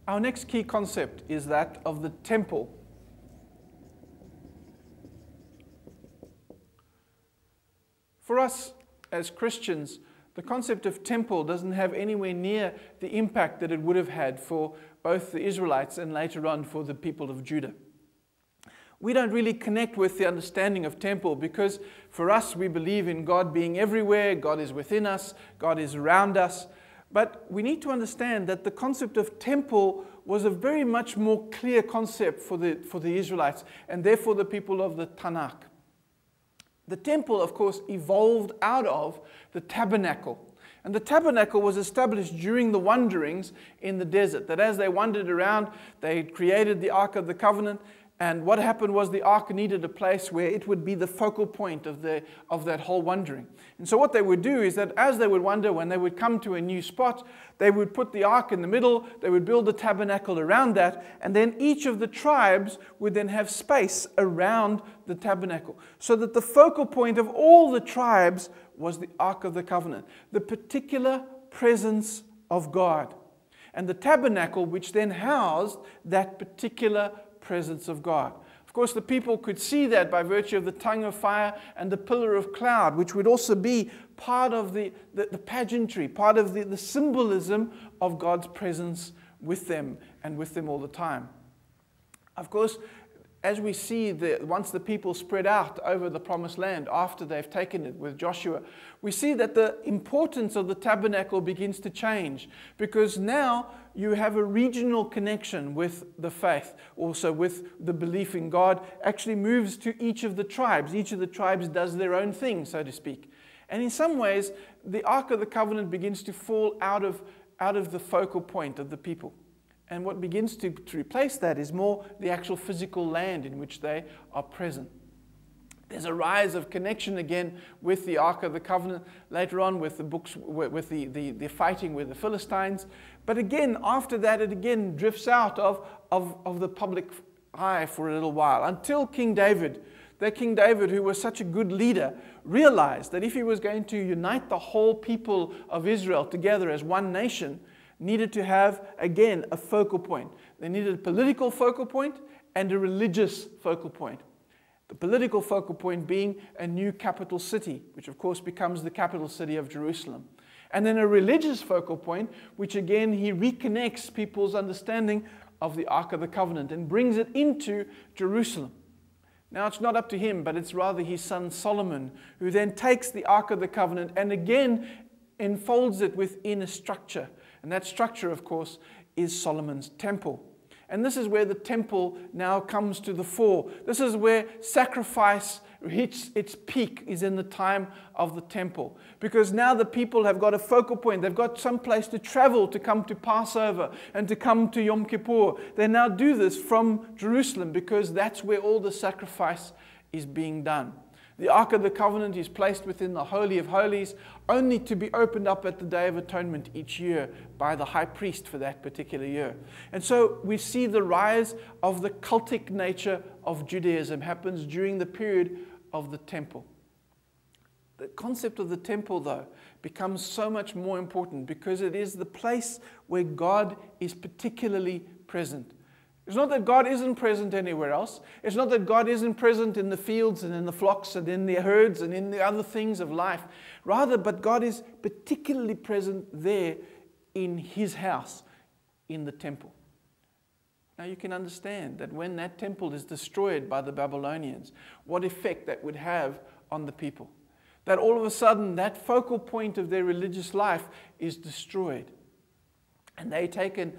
Our next key concept is that of the temple. For us as Christians, the concept of temple doesn't have anywhere near the impact that it would have had for both the Israelites and later on for the people of Judah. We don't really connect with the understanding of temple because for us we believe in God being everywhere, God is within us, God is around us. But we need to understand that the concept of temple was a very much more clear concept for the Israelites and therefore the people of the Tanakh. The temple, of course, evolved out of the tabernacle. And the tabernacle was established during the wanderings in the desert. That as they wandered around, they created the Ark of the Covenant. And what happened was the Ark needed a place where it would be the focal point of that whole wandering. And so what they would do is that as they would wander, when they would come to a new spot, they would put the Ark in the middle, they would build a tabernacle around that, and then each of the tribes would then have space around the tabernacle. So that the focal point of all the tribes was the Ark of the Covenant, the particular presence of God. And the tabernacle which then housed that particular presence of God. Of course, the people could see that by virtue of the tongue of fire and the pillar of cloud, which would also be part of the pageantry, part of the symbolism of God's presence with them and with them all the time. Of course, as we see, once the people spread out over the promised land after they've taken it with Joshua, we see that the importance of the tabernacle begins to change because now you have a regional connection with the faith, also with the belief in God, actually moves to each of the tribes. Each of the tribes does their own thing, so to speak. And in some ways, the Ark of the Covenant begins to fall out of the focal point of the people. And what begins to replace that is more the actual physical land in which they are present. There's a rise of connection again with the Ark of the Covenant, later on with the books, with the fighting with the Philistines. But again, after that, it again drifts out of the public eye for a little while, until King David, who was such a good leader, realized that if he was going to unite the whole people of Israel together as one nation, needed to have, again, a focal point. They needed a political focal point and a religious focal point. The political focal point being a new capital city, which of course becomes the capital city of Jerusalem. And then a religious focal point, which again, he reconnects people's understanding of the Ark of the Covenant and brings it into Jerusalem. Now, it's not up to him, but it's rather his son Solomon, who then takes the Ark of the Covenant and again enfolds it within a structure. And that structure, of course, is Solomon's temple. And this is where the temple now comes to the fore. This is where sacrifice hits its peak, is in the time of the temple. Because now the people have got a focal point. They've got some place to travel to come to Passover and to come to Yom Kippur. They now do this from Jerusalem because that's where all the sacrifice is being done. The Ark of the Covenant is placed within the Holy of Holies, only to be opened up at the Day of Atonement each year by the high priest for that particular year. And so we see the rise of the cultic nature of Judaism happens during the period of the temple. The concept of the temple, though, becomes so much more important because it is the place where God is particularly present. It's not that God isn't present anywhere else. It's not that God isn't present in the fields and in the flocks and in the herds and in the other things of life. Rather, but God is particularly present there in his house, in the temple. Now you can understand that when that temple is destroyed by the Babylonians, what effect that would have on the people. That all of a sudden that focal point of their religious life is destroyed. And they're taken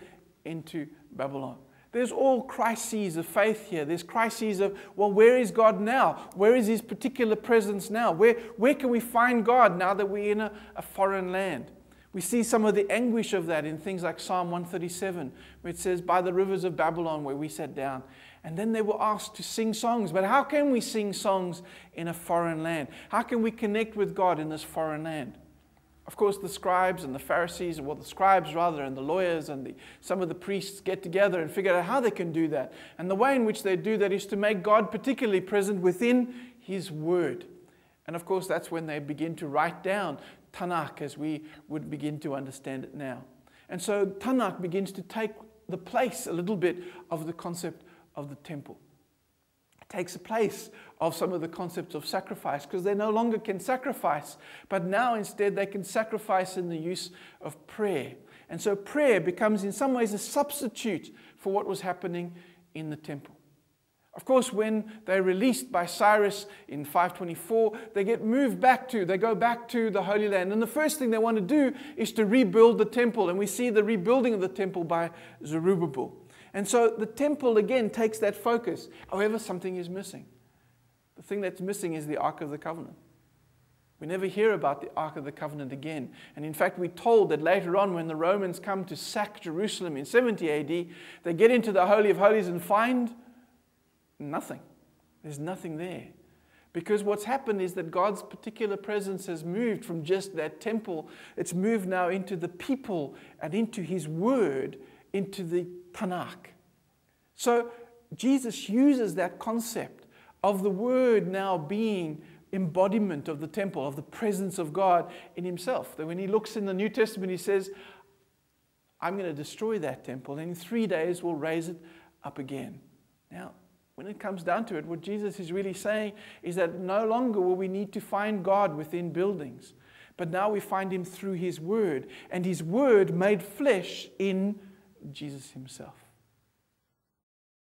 into Babylon. There's all crises of faith here. There's crises of, well, where is God now? Where is his particular presence now? Where can we find God now that we're in a foreign land? We see some of the anguish of that in things like Psalm 137, where it says, by the rivers of Babylon where we sat down. And then they were asked to sing songs. But how can we sing songs in a foreign land? How can we connect with God in this foreign land? Of course, the scribes and the Pharisees, well, the scribes rather, and the lawyers and some of the priests get together and figure out how they can do that. And the way in which they do that is to make God particularly present within his word. And of course, that's when they begin to write down Tanakh as we would begin to understand it now. And so Tanakh begins to take the place a little bit of the concept of the temple. It takes the place of some of the concepts of sacrifice, because they no longer can sacrifice, but now instead they can sacrifice in the use of prayer. And so prayer becomes in some ways a substitute for what was happening in the temple. Of course, when they're released by Cyrus in 524, they go back to the Holy Land. And the first thing they want to do is to rebuild the temple. And we see the rebuilding of the temple by Zerubbabel. And so the temple again takes that focus. However, something is missing. The thing that's missing is the Ark of the Covenant. We never hear about the Ark of the Covenant again. And in fact, we're told that later on when the Romans come to sack Jerusalem in 70 AD, they get into the Holy of Holies and find nothing. There's nothing there. Because what's happened is that God's particular presence has moved from just that temple. It's moved now into the people and into His Word, into the Tanakh. So Jesus uses that concept of the Word now being embodiment of the temple, of the presence of God in Himself. That when He looks in the New Testament, He says, I'm going to destroy that temple, and in 3 days we'll raise it up again. Now, when it comes down to it, what Jesus is really saying is that no longer will we need to find God within buildings, but now we find Him through His Word, and His Word made flesh in Jesus Himself.